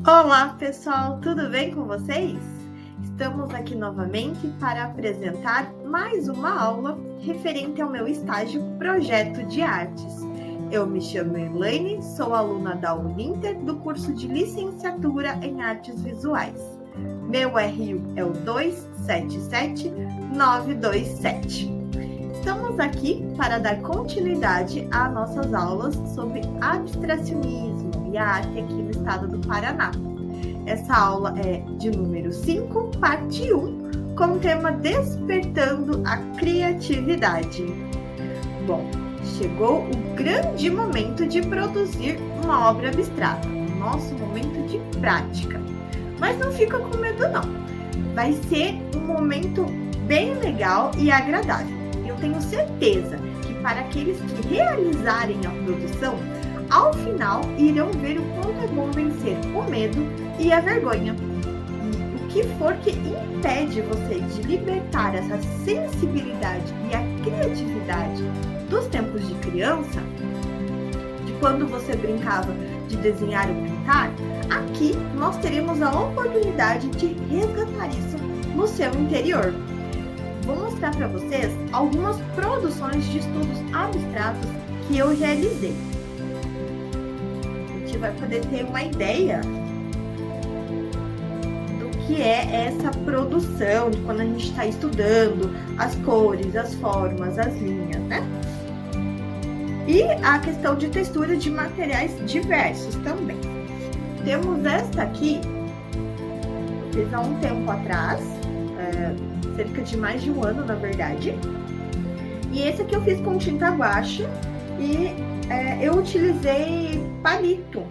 Olá pessoal, tudo bem com vocês? Estamos aqui novamente para apresentar mais uma aula referente ao meu estágio Projeto de Artes. Eu me chamo Elaine, sou aluna da Uninter do curso de Licenciatura em Artes Visuais. Meu RU é o 277927. Estamos aqui para dar continuidade às nossas aulas sobre abstracionismo e a arte aqui no estado do Paraná. Essa aula é de número 5, parte 1, com o tema Despertando a Criatividade. Bom, chegou o grande momento de produzir uma obra abstrata, o nosso momento de prática. Mas não fica com medo não, vai ser um momento bem legal e agradável. Eu tenho certeza que para aqueles que realizarem a produção, ao final irão ver o quanto é bom vencer o medo e a vergonha. E o que for que impede você de libertar essa sensibilidade e a criatividade dos tempos de criança, de quando você brincava de desenhar ou pintar, aqui nós teremos a oportunidade de resgatar isso no seu interior. Vou mostrar para vocês algumas produções de estudos abstratos que eu realizei. A gente vai poder ter uma ideia do que é essa produção, de quando a gente está estudando as cores, as formas, as linhas, né? E a questão de textura de materiais diversos também. Temos esta aqui, eu fiz há um tempo atrás, cerca de mais de um ano, na verdade. E esse aqui eu fiz com tinta guache e eu utilizei palito,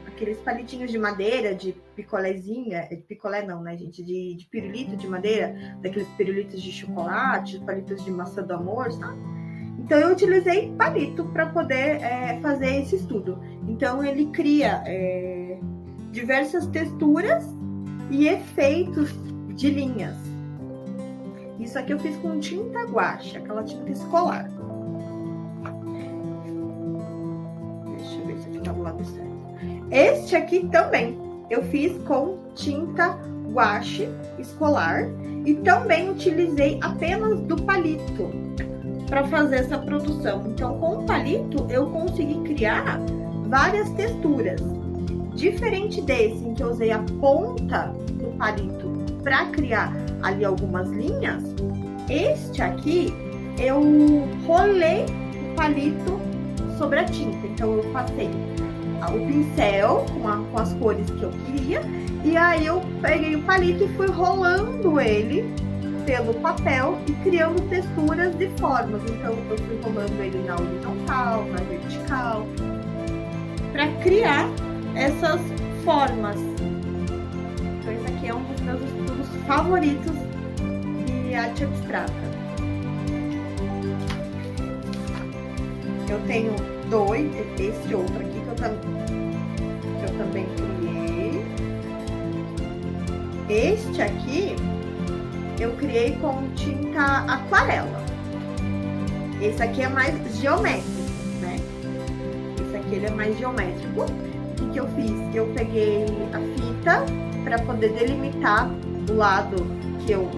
aqueles palitinhos de madeira, de picolézinha, de picolé não, né, gente? De pirulito de madeira, daqueles pirulitos de chocolate, palitos de maçã do amor, sabe? Então eu utilizei palito para poder fazer esse estudo. Então ele cria diversas texturas e efeitos de linhas. Isso aqui eu fiz com tinta guache, aquela tinta escolar. Deixa eu ver se aqui tá do lado certo. Este aqui também eu fiz com tinta guache escolar e também utilizei apenas do palito para fazer essa produção. Então, com o palito eu consegui criar várias texturas. Diferente desse, em que eu usei a ponta do palito para criar ali algumas linhas, este aqui eu rolei o palito sobre a tinta. Então eu passei o pincel com as cores que eu queria e aí eu peguei o palito e fui rolando ele pelo papel e criando texturas de formas. Então eu fui rolando ele na horizontal, na vertical, para criar essas formas. Então esse aqui é um dos meus estudos favoritos de arte abstrata. Eu tenho dois, esse outro aqui que eu também criei. Este aqui eu criei com tinta aquarela. Esse aqui é mais geométrico, né? Esse aqui ele é mais geométrico. O que eu fiz? Eu peguei a fita para poder delimitar o lado que eu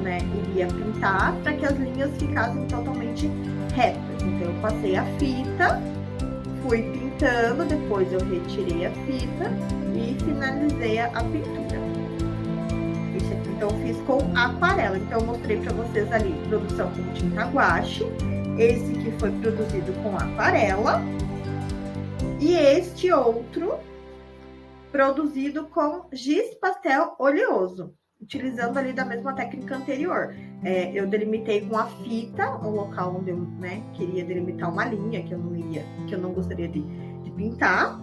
iria pintar, para que as linhas ficassem totalmente retas. Então eu passei a fita, fui pintando, depois eu retirei a fita e finalizei a pintura. Esse aqui então eu fiz com aquarela. Então eu mostrei para vocês ali produção com tinta guache, esse que foi produzido com aquarela e este outro produzido com giz pastel oleoso, utilizando ali da mesma técnica anterior. Eu delimitei com a fita o local onde eu queria delimitar uma linha que eu não gostaria de pintar,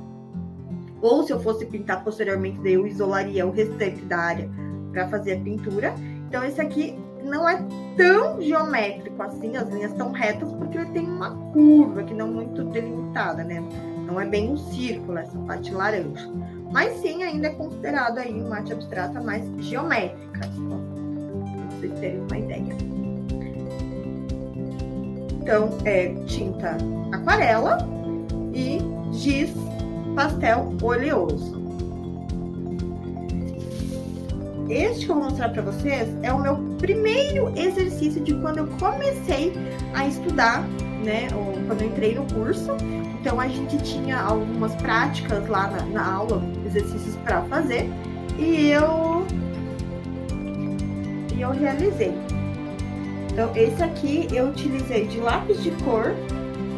ou se eu fosse pintar posteriormente, daí eu isolaria o restante da área para fazer a pintura. Então esse aqui não é tão geométrico assim, as linhas estão retas porque ele tem uma curva que não muito delimitada, né? Não é bem um círculo essa parte laranja. Mas sim, ainda é considerado aí uma arte abstrata mais geométrica, para vocês terem uma ideia. Então, é tinta aquarela e giz pastel oleoso. Este que eu vou mostrar para vocês é o meu primeiro exercício de quando eu comecei a estudar, né? Ou quando eu entrei no curso. Então a gente tinha algumas práticas lá na aula, exercícios para fazer, e eu realizei. Então esse aqui eu utilizei de lápis de cor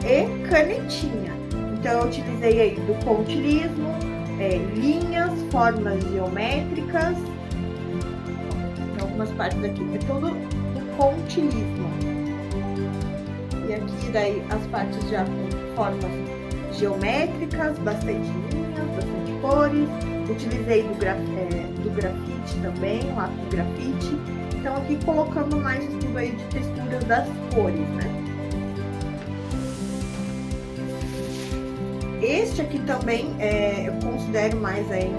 e canetinha. Então eu utilizei aí do pontilhismo, linhas, formas geométricas, algumas partes aqui, é todo o pontilhismo. E aqui daí as partes já com formas geométricas, bastante linhas, bastante cores. Utilizei do grafite também, lápis de grafite. Então aqui colocando mais estudo aí de texturas das cores, né? Este aqui também eu considero mais aí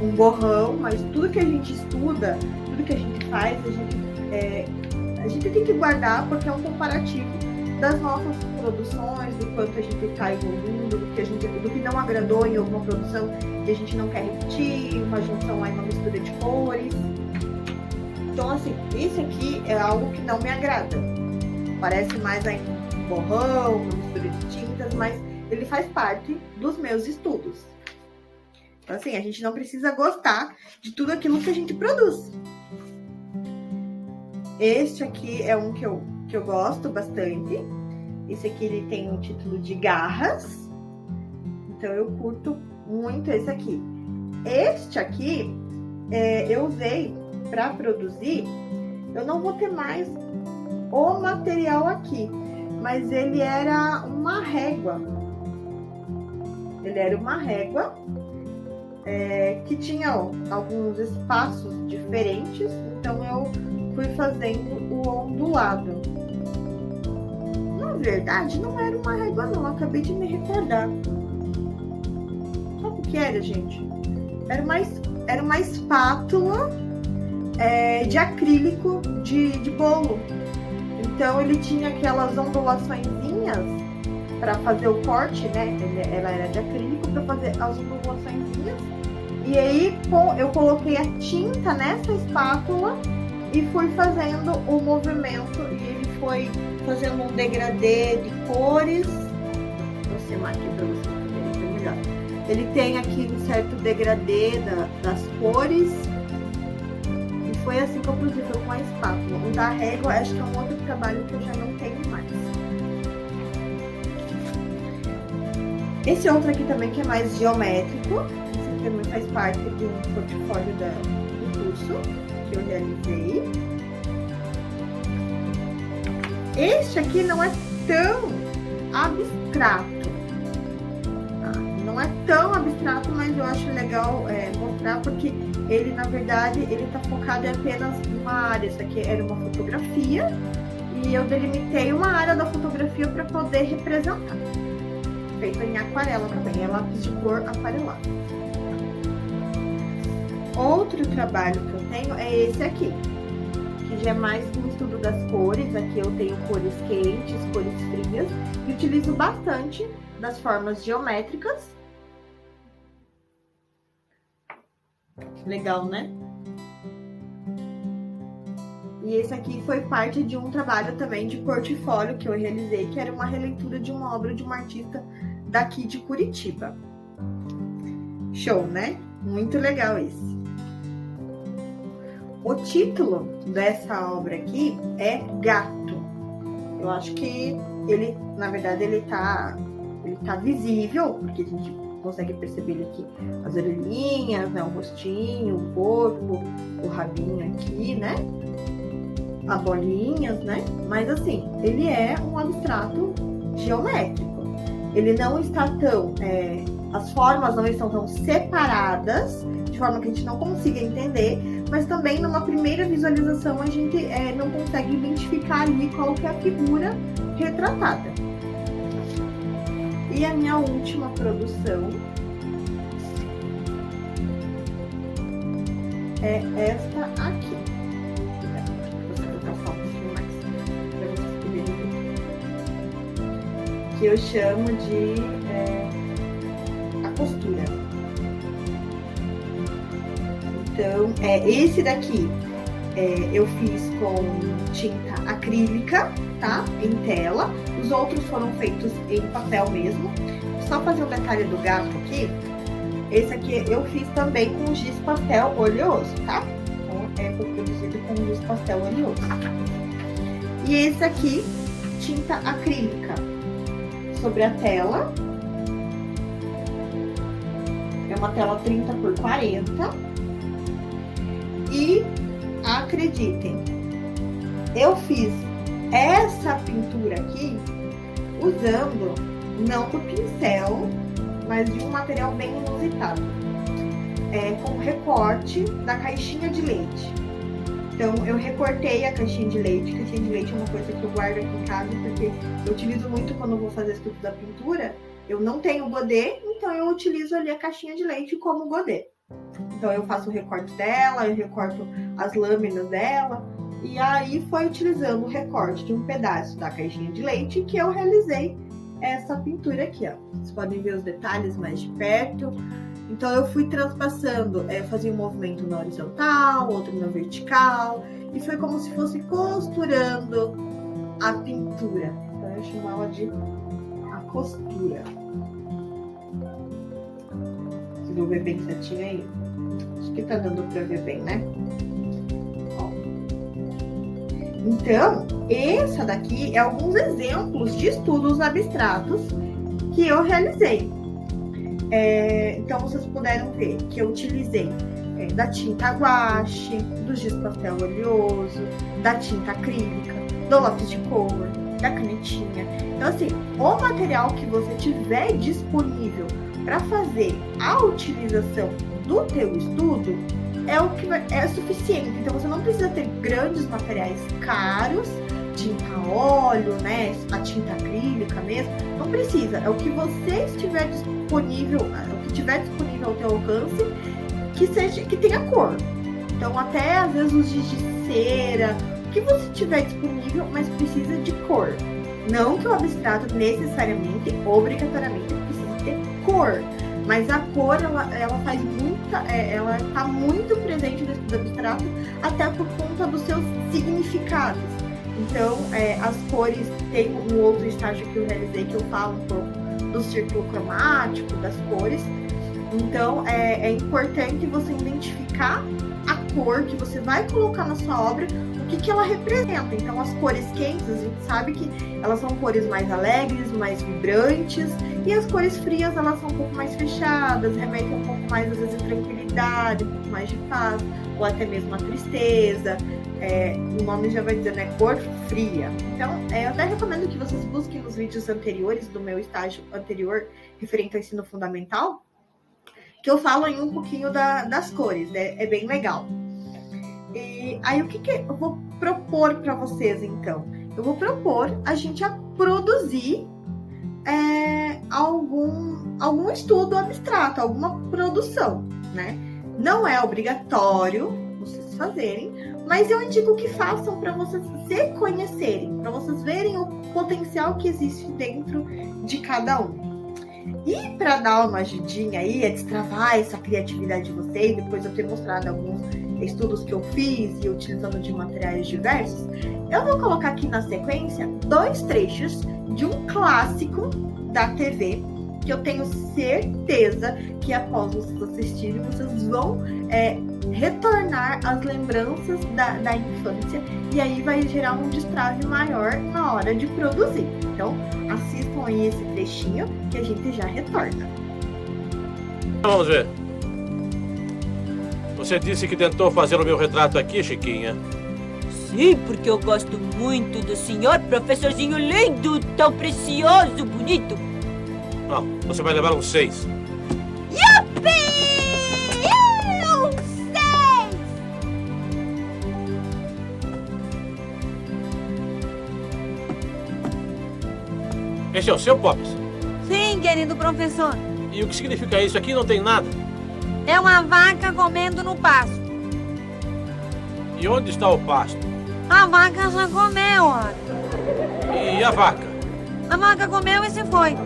um borrão, mas tudo que a gente estuda, tudo que a gente faz, a gente tem que guardar porque é um comparativo das nossas produções, do quanto a gente está evoluindo, do que não agradou em alguma produção que a gente não quer repetir, uma junção aí, uma mistura de cores. Então, assim, esse aqui é algo que não me agrada. Parece mais aí um borrão, uma mistura de tintas, mas ele faz parte dos meus estudos. Então, assim, a gente não precisa gostar de tudo aquilo que a gente produz. Este aqui é um que eu gosto bastante. Esse aqui ele tem um título de garras. Então eu curto muito esse aqui. Este aqui eu usei para produzir. Eu não vou ter mais o material aqui, mas ele era uma régua. Ele era uma régua que tinha alguns espaços diferentes. Então eu fui fazendo o ondulado. Na verdade, não era uma régua não, eu acabei de me recordar. Sabe o que era, gente? Era uma espátula de acrílico de bolo. Então ele tinha aquelas ondulaçõezinhas para fazer o corte, né? Ela era de acrílico para fazer as ondulaçõezinhas. E aí eu coloquei a tinta nessa espátula e fui fazendo o movimento, e ele foi fazendo um degradê de cores. Vou aproximar aqui para vocês poderem ver melhor. Ele tem aqui um certo degradê das cores. E foi assim que eu produzi, foi com a espátula. O da régua, acho que é um outro trabalho que eu já não tenho mais. Esse outro aqui também, que é mais geométrico. Esse aqui também faz parte de um portfólio do curso que eu realizei. Este aqui não é tão abstrato. Não é tão abstrato, mas eu acho legal mostrar porque ele, na verdade, ele está focado em apenas uma área. Isso aqui era uma fotografia e eu delimitei uma área da fotografia para poder representar. Feito em aquarela também, é lápis de cor aquarelado. Outro trabalho que eu tenho é esse aqui, que já é mais um estudo das cores. Aqui eu tenho cores quentes, cores frias, e utilizo bastante das formas geométricas. Legal, né? E esse aqui foi parte de um trabalho também de portfólio que eu realizei, que era uma releitura de uma obra de uma artista daqui de Curitiba. Show, né? Muito legal esse. O título dessa obra aqui é Gato. Eu acho que ele, na verdade, ele tá visível, porque a gente consegue perceber ele aqui, as orelhinhas, né, o rostinho, o corpo, o rabinho aqui, né? As bolinhas, né? Mas assim, ele é um abstrato geométrico. Ele não está tão... as formas não estão tão separadas, de forma que a gente não consiga entender, mas também numa primeira visualização a gente não consegue identificar ali qual que é a figura retratada. E a minha última produção é esta aqui. Vou passar um pouquinho mais para vocês verem. Que eu chamo de a costura. Então, esse daqui eu fiz com tinta acrílica, tá? Em tela. Os outros foram feitos em papel mesmo. Só fazer um detalhe do gato aqui. Esse aqui eu fiz também com giz pastel oleoso, tá? Então, foi produzido com giz pastel oleoso. E esse aqui, tinta acrílica sobre a tela. É uma tela 30 por 40. E acreditem, eu fiz essa pintura aqui usando não do pincel, mas de um material bem inusitado. Com recorte da caixinha de leite. Então, eu recortei a caixinha de leite. Caixinha de leite é uma coisa que eu guardo aqui em casa, porque eu utilizo muito quando eu vou fazer estudo da pintura. Eu não tenho godê, então eu utilizo ali a caixinha de leite como godê. Então, eu faço o recorte dela, eu recorto as lâminas dela. E aí, foi utilizando o recorte de um pedaço da caixinha de leite que eu realizei essa pintura aqui, ó. Vocês podem ver os detalhes mais de perto. Então, eu fui transpassando, fazia um movimento na horizontal, outro na vertical, e foi como se fosse costurando a pintura. Então, eu chamava de a costura. Vocês vão ver bem certinho aí? Acho que tá dando pra ver bem, né? Ó. Então, essa daqui é alguns exemplos de estudos abstratos que eu realizei. Então, vocês puderam ver que eu utilizei da tinta guache, do giz pastel oleoso, da tinta acrílica, do lápis de cor, da canetinha. Então, assim, o material que você tiver disponível para fazer a utilização do teu estudo é o que é suficiente. Então, você não precisa ter grandes materiais caros, tinta a óleo, né, a tinta acrílica mesmo, não precisa. É o que você estiver disponível, o que tiver disponível ao teu alcance, que tenha cor. Então, até às vezes os giz de cera, o que você tiver disponível, mas precisa de cor. Não que o abstrato necessariamente, obrigatoriamente, precise ter cor, mas a cor, ela faz muita, ela está muito presente no estudo abstrato, até por conta dos seus significados. Então, as cores, tem um outro estágio que eu realizei que eu falo um pouco do círculo cromático, das cores. Então, é importante você identificar a cor que você vai colocar na sua obra, o que ela representa. Então, as cores quentes, a gente sabe que elas são cores mais alegres, mais vibrantes, e as cores frias, elas são um pouco mais fechadas, remetem um pouco mais, às vezes, a tranquilidade, um pouco mais de paz, ou até mesmo a tristeza. O nome já vai dizer, né? Cor fria. Então, eu até recomendo que vocês busquem nos vídeos anteriores do meu estágio anterior, referente ao ensino fundamental, que eu falo em um pouquinho das cores, né? É bem legal. E aí, o que eu vou propor para vocês, então? Eu vou propor a gente a produzir algum estudo abstrato, alguma produção, né? Não é obrigatório vocês fazerem, mas eu indico que façam para vocês se conhecerem, para vocês verem o potencial que existe dentro de cada um. E para dar uma ajudinha aí, a destravar essa criatividade de vocês, depois eu ter mostrado alguns estudos que eu fiz e utilizando de materiais diversos, eu vou colocar aqui na sequência 2 trechos de um clássico da TV, que eu tenho certeza que após vocês assistirem, vocês vão retornar às lembranças da infância, e aí vai gerar um destrave maior na hora de produzir. Então, assistam aí esse trechinho que a gente já retorna. Vamos ver. Você disse que tentou fazer o meu retrato aqui, Chiquinha? Sim, porque eu gosto muito do senhor, professorzinho lindo, tão precioso, bonito. Não, você vai levar um 6. Yupi! Um 6! Esse é o seu, Pops? Sim, querido professor. E o que significa isso? Aqui não tem nada. É uma vaca comendo no pasto. E onde está o pasto? A vaca já comeu, ó. E a vaca? A vaca comeu e se foi.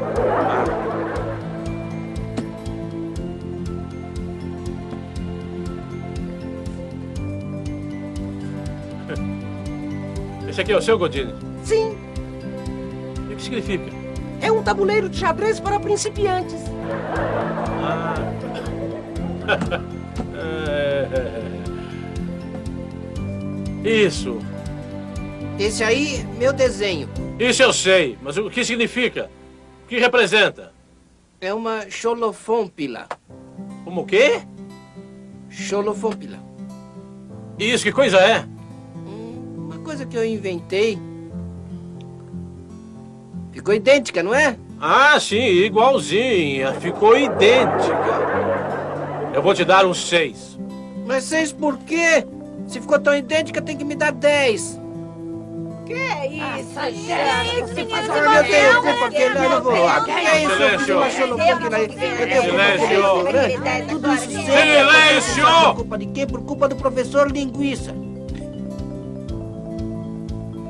Esse aqui é o seu, Godine? Sim, E o que significa? é um tabuleiro de xadrez para principiantes. Ah. Isso. Esse aí, meu desenho. Isso eu sei, mas o que significa? O que representa? É uma xolofômpila. Como o quê? Xolofômpila. Isso, que coisa é? Uma coisa que eu inventei. Ficou idêntica, não é? Ah, sim, igualzinha. Ficou idêntica. Eu vou te dar um 6. Mas 6 por quê? Se ficou tão idêntica, tem que me dar 10. Que isso, gente, faz menino, Olha, eu você tenho é um culpa que ele não vou lá. Que é isso? Eu fiz uma xolofômpila aí. Eu tenho culpa Silêncio. do restaurante. Tudo isso sei. Silêncio! Por culpa de quem? Por culpa do professor Linguiça.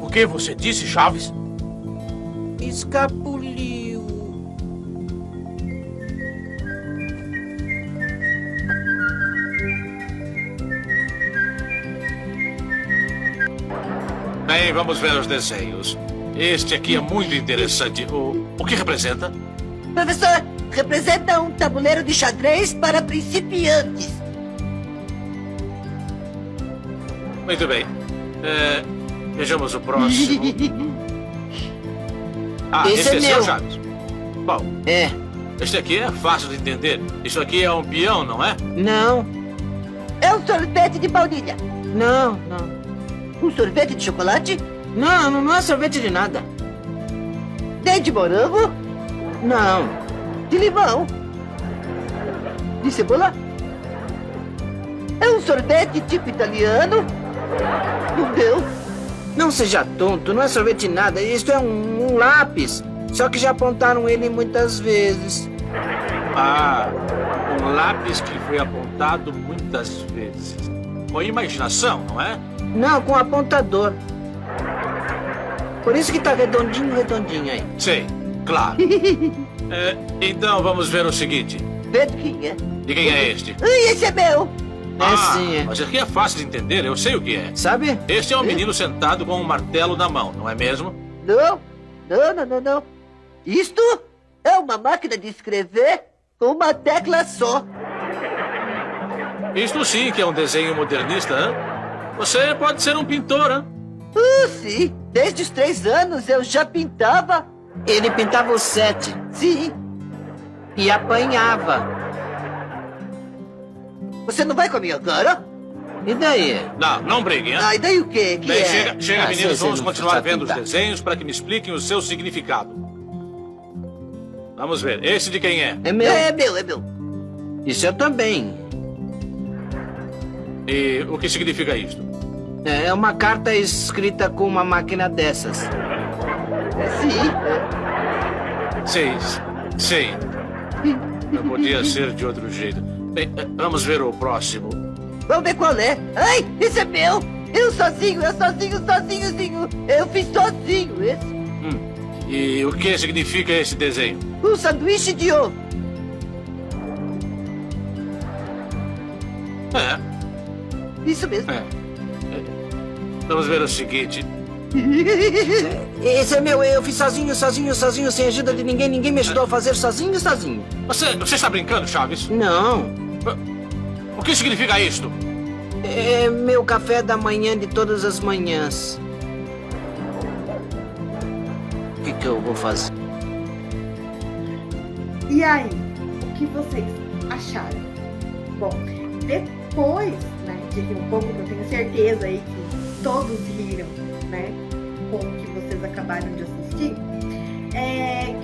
O que você disse, Chaves? Escapuliu. Bem, vamos ver os desenhos. Este aqui é muito interessante. O que representa? Professor, representa um tabuleiro de xadrez para principiantes. Muito bem. Vejamos o próximo. Ah, Esse é seu, meu. Chaves. Bom, É. este aqui é fácil de entender. Isso aqui é um peão, não é? Não, É um sorvete de baunilha. não, não. Um sorvete de chocolate? Não, não é sorvete de nada. Nem de morango? Não. De limão? De cebola? É um sorvete tipo italiano? Não deu. Não seja tonto, não é sorvete de nada. Isto é um lápis. Só que já apontaram ele muitas vezes. Ah, um lápis que foi apontado muitas vezes. Com imaginação, não é? Não, com apontador. Por isso que tá redondinho, redondinho aí. Sei, claro. Então vamos ver o seguinte. Vendo quem é? De quem é este? Ai, esse é meu. Sim, é. Mas aqui é fácil de entender, eu sei o que é. Sabe? Este é um menino sentado com um martelo na mão, não é mesmo? Não. Isto é uma máquina de escrever com uma tecla só. Isto sim que é um desenho modernista, hein? Você pode ser um pintor, hein? Sim. Desde os 3 anos eu já pintava. Ele pintava os 7 Sim. e apanhava. Você não vai comigo agora? E daí? Não briguem, hein? Ah, e daí o quê? Que Bem, é? chega, Ah, meninos, sim, vamos não continuar precisa vendo os pintar. desenhos para que me expliquem o seu significado. Vamos ver, esse de quem é? É meu. É meu. Isso eu também. E o que significa isto? É uma carta escrita com uma máquina dessas. Sim. Sim. Não podia ser de outro jeito. Bem, vamos ver o próximo. Vamos ver qual é. Ai, esse é meu. Eu sozinho. Eu fiz sozinho esse. E o que significa esse desenho? Um sanduíche de ovo. Isso mesmo. Vamos ver o seguinte. Esse é meu, eu fiz sozinho, sem ajuda de ninguém. Ninguém me ajudou a fazer sozinho. Você está brincando, Chaves? Não. O que significa isto? É meu café da manhã de todas as manhãs. O que eu vou fazer? E aí, o que vocês acharam? Bom, depois, né, de rir um pouco, que eu tenho certeza aí que todos riram, né, com o que vocês acabaram de assistir,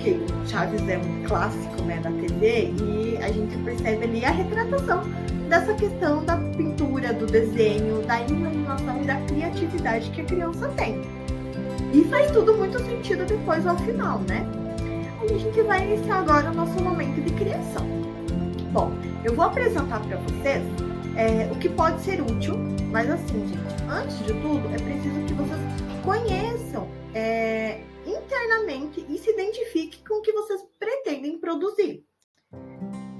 que Chaves é um clássico, né, da TV, e a gente percebe ali a retratação dessa questão da pintura, do desenho, da imaginação e da criatividade que a criança tem. E faz tudo muito sentido depois ao final, né? Aí a gente vai iniciar agora o nosso momento de criação. Bom, eu vou apresentar para vocês o que pode ser útil, mas assim, gente, antes de tudo, é preciso que vocês conheçam internamente e se identifiquem com o que vocês pretendem produzir.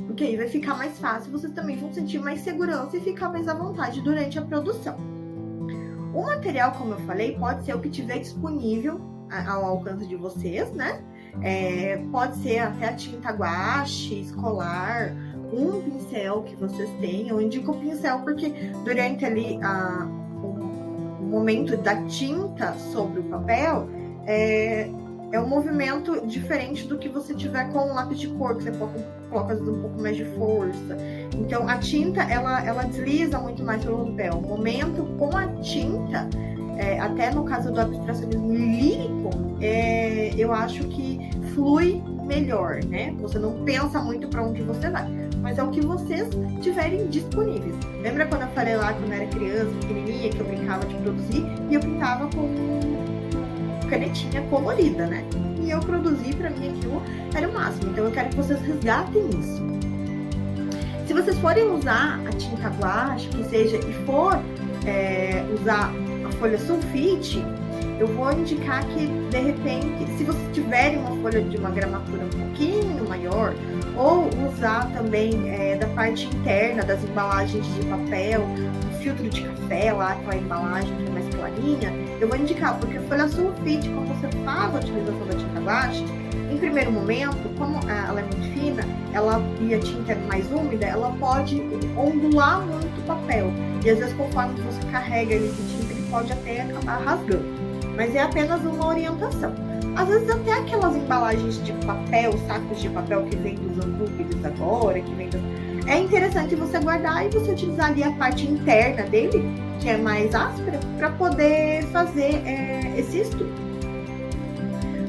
Porque aí vai ficar mais fácil, vocês também vão sentir mais segurança e ficar mais à vontade durante a produção. O material, como eu falei, pode ser o que tiver disponível ao alcance de vocês, né? Pode ser até a tinta guache, escolar, um pincel que vocês tenham. Eu indico o pincel porque durante ali o momento da tinta sobre o papel é um movimento diferente do que você tiver com um lápis de cor, que você coloca às vezes um pouco mais de força. Então a tinta ela desliza muito mais pelo papel. O momento com a tinta, até no caso do abstracionismo lírico, eu acho que flui melhor, né? Você não pensa muito para onde você vai, mas é o que vocês tiverem disponíveis. Lembra quando eu falei lá, quando eu era criança, pequenininha, que eu brincava de produzir e eu pintava com canetinha colorida, né? E eu produzi, pra mim aquilo era o máximo. Então eu quero que vocês resgatem isso. Se vocês forem usar a tinta guache, que seja, e for usar a folha sulfite, eu vou indicar que, de repente, se vocês tiverem uma folha de uma gramatura um pouquinho maior, ou usar também da parte interna das embalagens de papel, do filtro de café lá, aquela embalagem que é mais clarinha, eu vou indicar, porque a folha sulfite, quando você faz a utilização da tinta guache, em primeiro momento, como ela é muito fina, e a tinta é mais úmida, ela pode ondular muito o papel. E às vezes, conforme você carrega ele de tinta, ele pode até acabar rasgando. Mas é apenas uma orientação. Às vezes até aquelas embalagens de papel, sacos de papel que vem dos hambúrgueres agora, que vem é interessante você guardar e você utilizar ali a parte interna dele, que é mais áspera, para poder fazer esse estudo.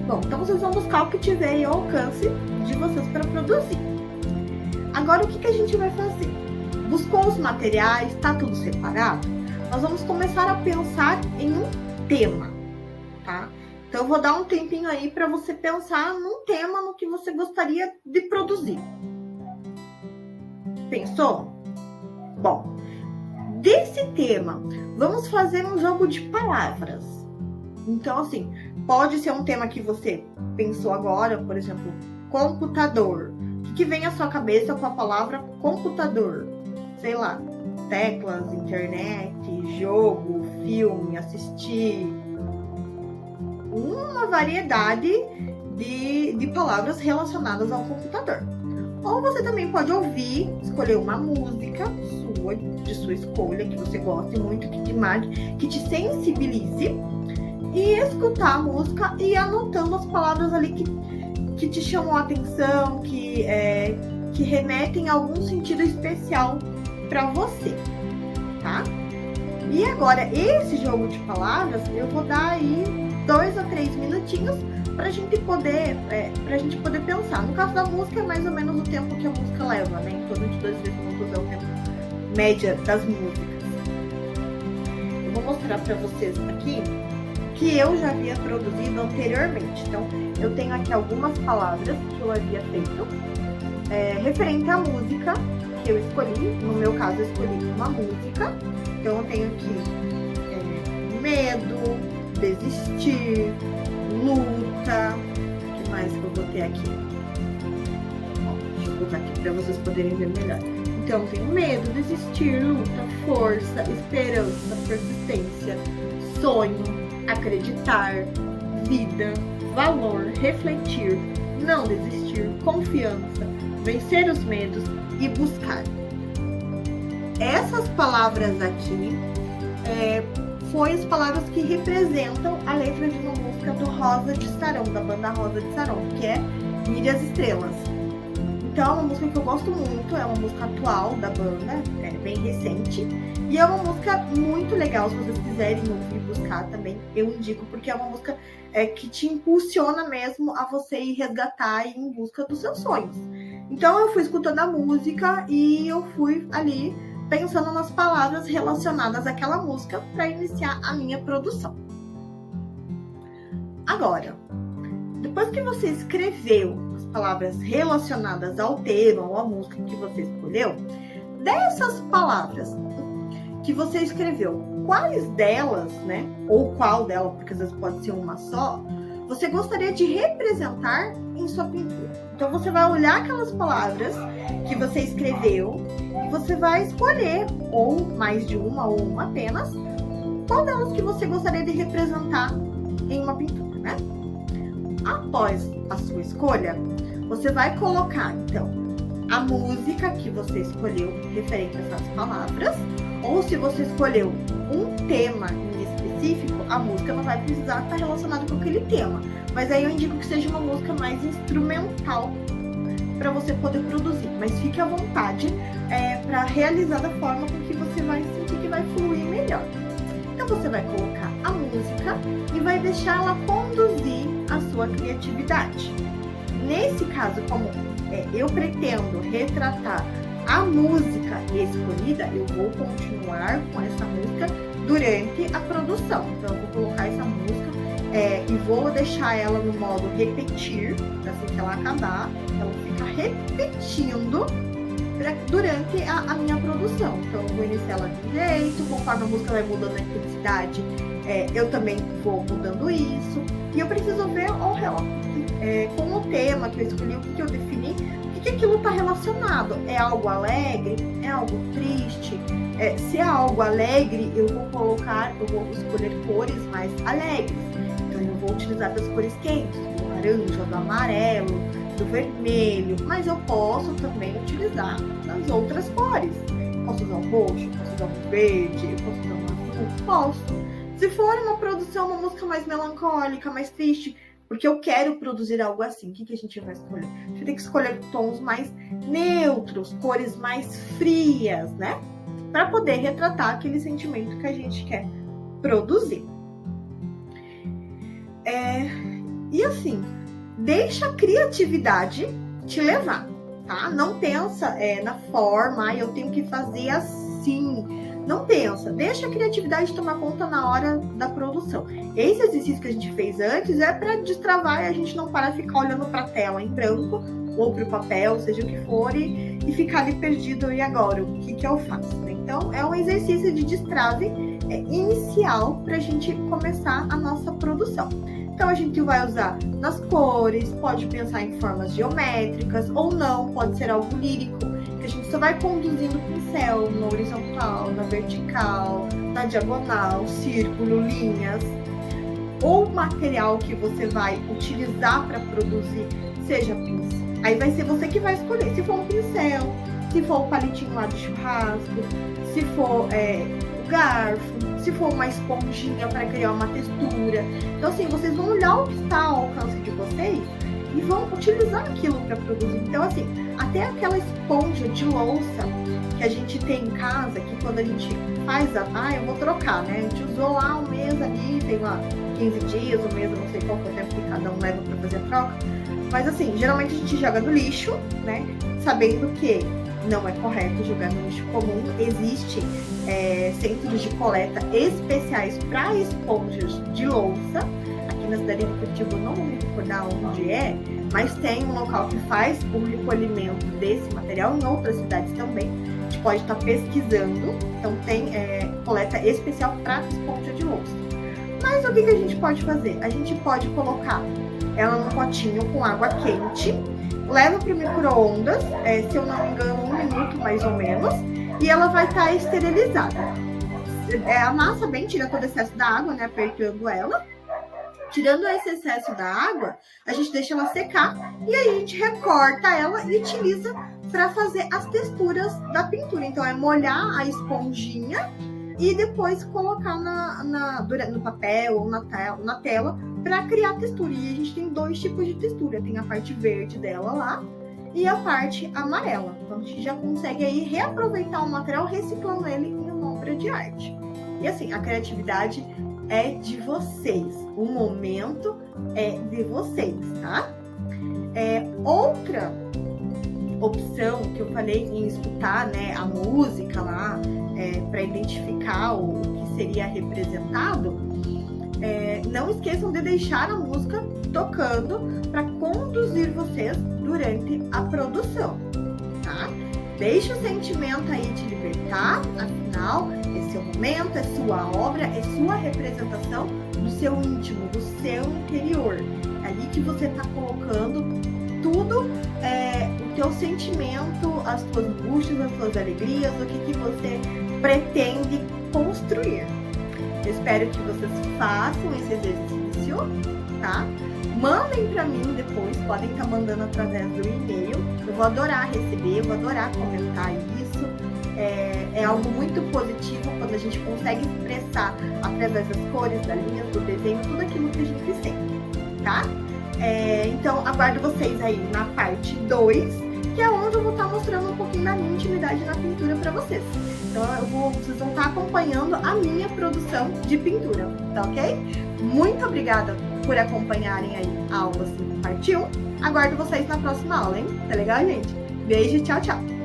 Bom, então vocês vão buscar o que tiver ao alcance de vocês para produzir. Agora, o que a gente vai fazer? Buscou os materiais, está tudo separado? Nós vamos começar a pensar em um tema, tá? Então, eu vou dar um tempinho aí para você pensar num tema no que você gostaria de produzir. Pensou? Bom, desse tema, vamos fazer um jogo de palavras. Então, assim, pode ser um tema que você pensou agora, por exemplo, computador. O que vem à sua cabeça com a palavra computador? Sei lá, teclas, internet, jogo, filme, assistir. Uma variedade de palavras relacionadas ao computador. Ou você também pode ouvir, escolher uma música de sua escolha, que você goste muito, que te marque, que te sensibilize, e escutar a música e ir anotando as palavras ali que te chamam a atenção, que remetem a algum sentido especial para você, tá? E agora, esse jogo de palavras, eu vou dar aí 2 a 3 minutinhos pra gente poder pensar. No caso da música, é mais ou menos o tempo que a música leva, né? Em torno de 2 a 3 minutos é o tempo média das músicas. Eu vou mostrar pra vocês aqui que eu já havia produzido anteriormente. Então, eu tenho aqui algumas palavras que eu havia feito referente à música que eu escolhi. No meu caso, eu escolhi uma música. Então, eu tenho aqui medo, desistir, luta. O que mais que eu botei aqui? Deixa eu botar aqui para vocês poderem ver melhor. Então, tem medo, desistir, luta, força, esperança, persistência, sonho, acreditar, vida, valor, refletir, não desistir, confiança, vencer os medos e buscar. Essas palavras aqui foram as palavras que representam a letra de uma música do Rosa de Saron, da banda Rosa de Saron, que é Mire as Estrelas. Então, é uma música que eu gosto muito, é uma música atual da banda, é bem recente, e é uma música muito legal. Se vocês quiserem ouvir e buscar também, eu indico, porque é uma música que te impulsiona mesmo a você ir resgatar e ir em busca dos seus sonhos. Então, eu fui escutando a música e eu fui ali pensando nas palavras relacionadas àquela música para iniciar a minha produção. Agora, depois que você escreveu as palavras relacionadas ao tema ou à música que você escolheu, dessas palavras que você escreveu, quais delas, né, ou qual delas, porque às vezes pode ser uma só, você gostaria de representar em sua pintura? Então você vai olhar aquelas palavras que você escreveu e você vai escolher ou mais de uma ou uma apenas qual delas que você gostaria de representar em uma pintura, né? Após a sua escolha, você vai colocar, então, a música que você escolheu referente a essas palavras, ou se você escolheu um tema em específico, a música não vai precisar estar relacionada com aquele tema. Mas aí eu indico que seja uma música mais instrumental para você poder produzir. Mas fique à vontade para realizar da forma com que você vai sentir que vai fluir melhor. Então você vai colocar a música e vai deixar ela conduzir a sua criatividade. Nesse caso, como eu pretendo retratar a música escolhida, eu vou continuar com essa música durante a produção. Então eu vou colocar essa música e vou deixar ela no modo repetir, assim que ela acabar, ela fica repetindo durante a minha produção. Então eu vou iniciar ela de um jeito, conforme a música vai mudando a intensidade, eu também vou mudando isso. E eu preciso ver com o tema que eu escolhi, o que eu defini, o que aquilo está relacionado. É algo alegre? É algo triste? Se é algo alegre, eu vou escolher cores mais alegres. Então eu vou utilizar das cores quentes, do laranja, do amarelo, do vermelho, mas eu posso também utilizar as outras cores. Posso usar o roxo, posso usar o verde, posso usar o azul, posso. Se for uma produção, uma música mais melancólica, mais triste, porque eu quero produzir algo assim, o que a gente vai escolher? A gente tem que escolher tons mais neutros, cores mais frias, né? Para poder retratar aquele sentimento que a gente quer produzir. E assim, deixa a criatividade te levar, tá? Não pensa na forma, eu tenho que fazer assim. Não pensa, deixa a criatividade tomar conta na hora da produção. Esse exercício que a gente fez antes é para destravar e a gente não parar de ficar olhando para a tela em branco ou para o papel, seja o que for, e ficar ali perdido. E agora, o que eu faço? Então, é um exercício de destrave inicial para a gente começar a nossa produção. Então, a gente vai usar nas cores, pode pensar em formas geométricas ou não, pode ser algo lírico, que a gente só vai conduzindo o pincel na horizontal, na vertical, na diagonal, círculo, linhas. O material que você vai utilizar para produzir, seja pincel. Aí vai ser você que vai escolher, se for um pincel, se for o palitinho lá de churrasco, se for o garfo, se for uma esponjinha para criar uma textura. Então assim, vocês vão olhar o que está ao alcance de vocês e vão utilizar aquilo para produzir. Então assim, até aquela esponja de louça que a gente tem em casa, que quando a gente faz eu vou trocar, né? A gente usou lá um mês ali, tem lá 15 dias, um mês, eu não sei qual foi o tempo que cada um leva para fazer a troca. Mas assim, geralmente a gente joga no lixo, né? Sabendo que não é correto jogar no lixo comum. Existem centros de coleta especiais para esponjas de louça. Aqui na cidade de Curitiba, eu não vou me recordar onde é, mas tem um local que faz o recolhimento desse material, em outras cidades também. A gente pode estar pesquisando. Então tem coleta especial para esponja de louça. Mas o que a gente pode fazer? A gente pode colocar ela num potinho com água quente, leva para o micro-ondas, se eu não me engano, 1 minuto mais ou menos, e ela vai estar esterilizada. Amassa bem, tira todo o excesso da água, né, apertando ela. Tirando esse excesso da água, a gente deixa ela secar e aí a gente recorta ela e utiliza para fazer as texturas da pintura. Então é molhar a esponjinha e depois colocar no papel ou na tela para criar textura. E a gente tem 2 tipos de textura, tem a parte verde dela lá e a parte amarela. Então a gente já consegue aí reaproveitar o material, reciclando ele em uma obra de arte. E assim, a criatividade é de vocês, o momento é de vocês, tá? Outra opção que eu falei em escutar, né, a música lá, para identificar o que seria representado, não esqueçam de deixar a música tocando para conduzir vocês durante a produção, tá? Deixe o sentimento aí te libertar, afinal, é seu momento, é sua obra, é sua representação do seu íntimo, do seu interior. É ali que você está colocando tudo, o teu sentimento, as tuas angústias, as tuas alegrias, o que você pretende construir. Eu espero que vocês façam esse exercício, tá? Mandem pra mim depois, podem estar mandando através do e-mail. Eu vou adorar receber, eu vou adorar comentar isso. É algo muito positivo quando a gente consegue expressar através das cores, das linhas, do desenho, tudo aquilo que a gente sente, tá? Então, aguardo vocês aí na parte 2, que é onde eu vou estar mostrando um pouquinho da minha intimidade na pintura para vocês. Então, vocês vão estar acompanhando a minha produção de pintura, tá ok? Muito obrigada por acompanharem aí a aula 5, parte 1. Aguardo vocês na próxima aula, hein? Tá legal, gente? Beijo e tchau, tchau!